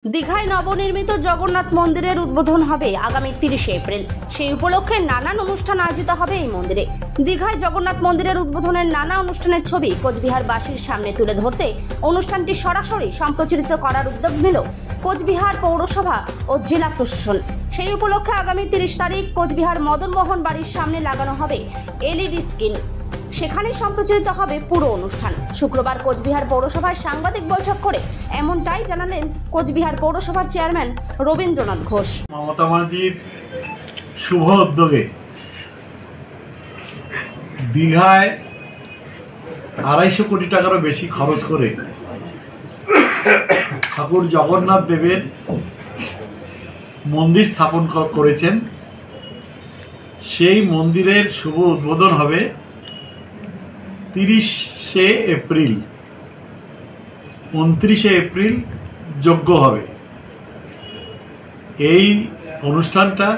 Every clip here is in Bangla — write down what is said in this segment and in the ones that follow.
দীঘায় নবনির্মিত জগন্নাথ মন্দিরের উদ্বোধন হবে আগামী 30 এপ্রিল। সেই উপলক্ষে নানান অনুষ্ঠান আয়োজিত হবে এই মন্দিরে। দীঘায় জগন্নাথ মন্দিরের উদ্বোধনের নানা অনুষ্ঠানের ছবি কোচবিহারবাসীর সামনে তুলে ধরতে অনুষ্ঠানটি সরাসরি সম্প্রচারিত করার উদ্যোগ নিল কোচবিহার পৌরসভা ও জেলা প্রশাসন। সেই উপলক্ষে আগামী 30 তারিখ কোচবিহার মদনমোহন বাড়ির সামনে লাগানো হবে এলইডি স্ক্রিন। সেখানেই সম্প্রচারিত হবে পুরো অনুষ্ঠান। শুক্রবার কোচবিহার পৌরসভায় সাংবাদিক বৈঠক করে এমনটাই জানালেন কোচবিহার পৌরসভার চেয়ারম্যান রবীন্দ্রনাথ ঘোষ। মমতা ব্যানার্জির শুভ উদ্যোগে দীঘায় 250 কোটি টাকারও বেশি খরচ করে ঠাকুর জগন্নাথ দেবের মন্দির স্থাপন করেছেন। সেই মন্দিরের শুভ উদ্বোধন হবে 30 এপ্রিল। 29 এপ্রিল যজ্ঞ হবে। এই অনুষ্ঠানটা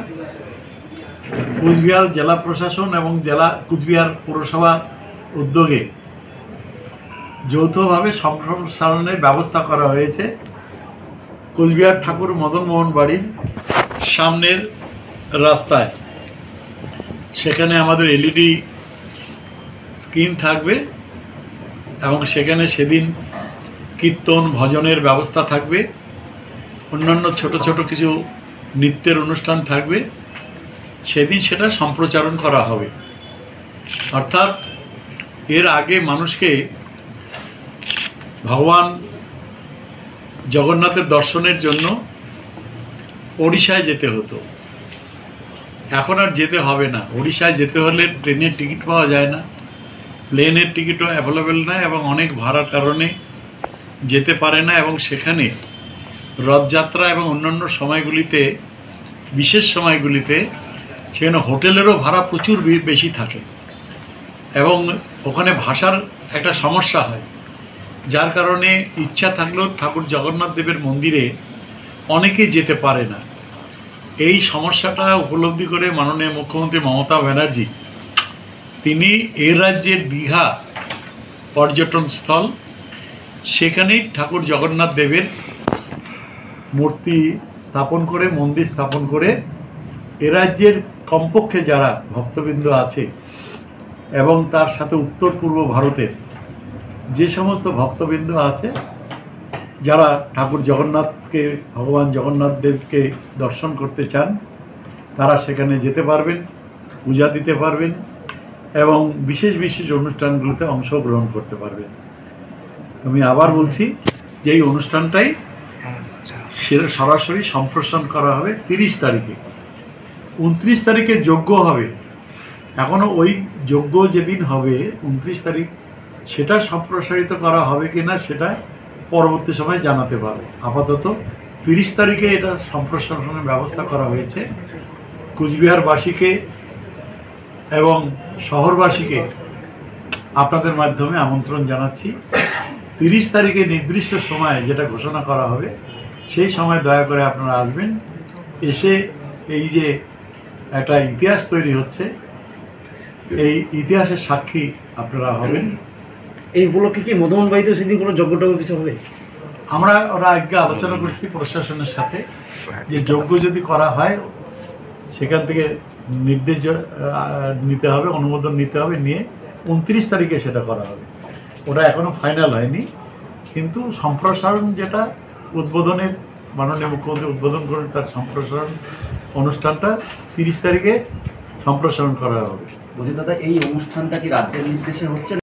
কোচবিহার জেলা প্রশাসন এবং কোচবিহার পৌরসভার উদ্যোগে যৌথভাবে সম্প্রসারণের ব্যবস্থা করা হয়েছে। কোচবিহার ঠাকুর মদনমোহন বাড়ির সামনের রাস্তায় সেখানে আমাদের এলইডি স্ক্রিন থাকবে এবং সেখানে সেদিন কীর্তন ভজনের ব্যবস্থা থাকবে, অন্যান্য ছোট ছোট কিছু নৃত্যের অনুষ্ঠান থাকবে। সেদিন সেটা সম্প্রচারণ করা হবে। অর্থাৎ এর আগে মানুষকে ভগবান জগন্নাথের দর্শনের জন্য ওড়িশায় যেতে হতো, এখন আর যেতে হবে না। ওড়িশায় যেতে হলে ট্রেনের টিকিট পাওয়া যায় না, প্লেনের টিকিটও অ্যাভেলেবেল না এবং অনেক ভাড়ার কারণে যেতে পারে না। এবং সেখানে রথযাত্রা এবং অন্যান্য সময়গুলিতে, বিশেষ সময়গুলিতে সেখানে হোটেলেরও ভাড়া প্রচুর বেশি থাকে এবং ওখানে ভাষার একটা সমস্যা হয়, যার কারণে ইচ্ছা থাকলেও ঠাকুর জগন্নাথ দেবের মন্দিরে অনেকেই যেতে পারে না। এই সমস্যাটা উপলব্ধি করে মাননীয় মুখ্যমন্ত্রী মমতা ব্যানার্জি তিনি এর রাজ্যের দীঘা পর্যটন স্থল, সেখানেই ঠাকুর জগন্নাথ দেবের মূর্তি স্থাপন করে, মন্দির স্থাপন করে এ রাজ্যের কমপক্ষে যারা ভক্তবৃন্দ আছে এবং তার সাথে উত্তর পূর্ব ভারতের যে সমস্ত ভক্তবৃন্দ আছে যারা ঠাকুর জগন্নাথকে, ভগবান জগন্নাথ দেবকে দর্শন করতে চান, তারা সেখানে যেতে পারবেন, পূজা দিতে পারবেন এবং বিশেষ বিশেষ অনুষ্ঠানগুলোতে অংশগ্রহণ করতে পারবেন। আমি আবার বলছি যে এই অনুষ্ঠানটাই সরাসরি সম্প্রসারণ করা হবে 30 তারিখে। 29 তারিখে যজ্ঞ হবে। এখনও ওই যজ্ঞ যেদিন হবে 29 তারিখ, সেটা সম্প্রসারিত করা হবে কিনা সেটা পরবর্তী সময় জানাতে পারবো। আপাতত 30 তারিখে এটা সম্প্রসারণের ব্যবস্থা করা হয়েছে। কোচবিহারবাসীকে এবং শহরবাসীকে আপনাদের মাধ্যমে আমন্ত্রণ জানাচ্ছি। 30 তারিখে নির্দিষ্ট সময়ে যেটা ঘোষণা করা হবে সেই সময় দয়া করে আপনারা আসবেন। এসে এই যে একটা ইতিহাস তৈরি হচ্ছে, এই ইতিহাসের সাক্ষী আপনারা হবেন। এই উপলক্ষে কি মদনমোহন বাড়িতে সেদিন কোনো যজ্ঞটজ্ঞ কিছু হবে? ওরা আজকে আলোচনা করছি প্রশাসনের সাথে যে যজ্ঞ যদি করা হয় সেখান থেকে নির্দেশ নিতে হবে, অনুমোদন নিতে হবে, নিয়ে 29 তারিখে সেটা করা হবে। ওটা এখনো ফাইনাল হয়নি, কিন্তু সম্প্রসারণ যেটা উদ্বোধনের মাননীয় মুখ্যমন্ত্রী উদ্বোধন করেন, তার সম্প্রসারণ অনুষ্ঠানটা 30 তারিখে সম্প্রসারণ করা হবে। বলছি দাদা, এই অনুষ্ঠানটা কি রাজ্যের নির্দেশে হচ্ছে?